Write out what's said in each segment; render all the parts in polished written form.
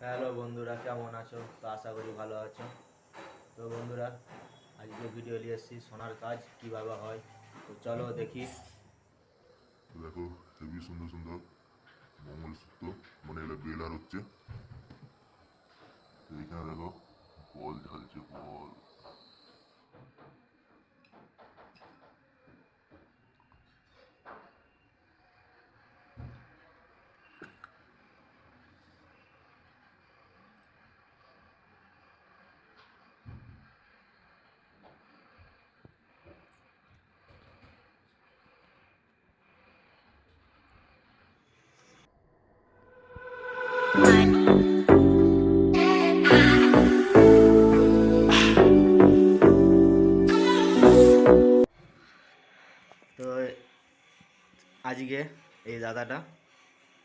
Hello বন্ধুরা, কেমন আছো? তো আশা করি ভালো আছো। তো বন্ধুরা, আজকে ভিডিও নিয়ে এসেছি সোনার কাজ কিভাবে হয়। তো চলো দেখি। দেখো, হেভি সুন্দর সুন্দর মঙ্গলসূত্র, মানে এগুলো বেলার হচ্ছে। এইখানে দেখো বল ঢালছে, বল। তো আজকে এই দাদাটা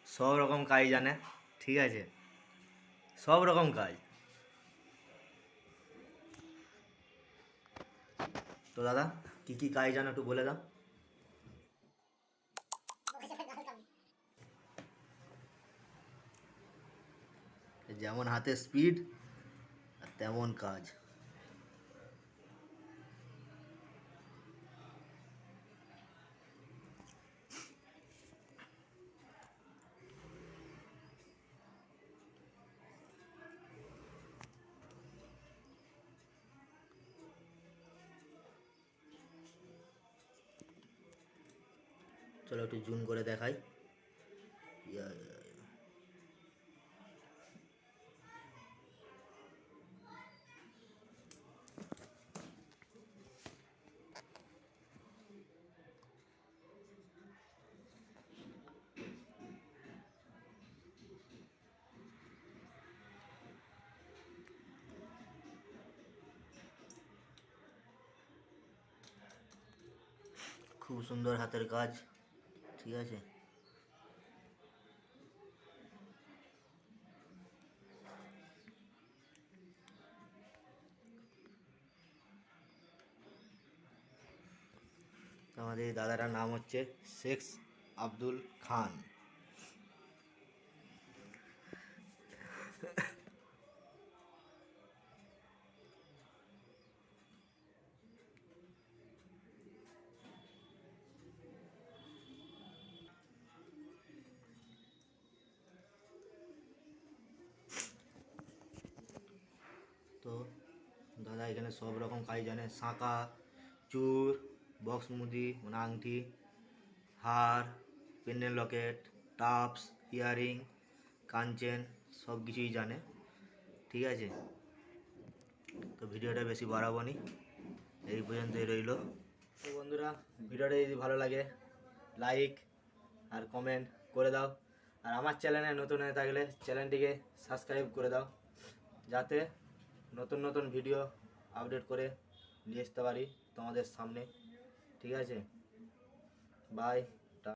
সব রকম কাজ জানে, ঠিক আছে? সব রকম কাজ। তো দাদা, কি কি কাজ জানো একটু বলে দাও। যেমন হাতে স্পিড আর তেমন কাজ। চলো একটু জুম করে দেখাই। ইয়া, ইয়া, ইয়া। খুব সুন্দর হাতের কাজ, ঠিক আছে? আমাদের এই দাদাটার নাম হচ্ছে শেখ আব্দুল খান। তো দাদা এখানে সব রকম কাজ জানে। শাঁখা, চূড়, বক্স মুদি মানে আংটি, হার, পেন্ডেল লকেট, টাপস, ইয়ারিং, কানচেন সব কিছুই জানে, ঠিক আছে? তো ভিডিওটা বেশি বাড়াবো নি, এই পর্যন্তই রইল। তো বন্ধুরা, ভিডিওটা যদি ভালো লাগে লাইক আর কমেন্ট করে দাও। আর আমার চ্যানেলে নতুন হয়ে থাকলে চ্যানেলটিকে সাবস্ক্রাইব করে দাও, যাতে নতুন নতুন ভিডিও আপডেট করে নিয়ে আসতে পারি তোমাদের সামনে, ঠিক আছে? বাই।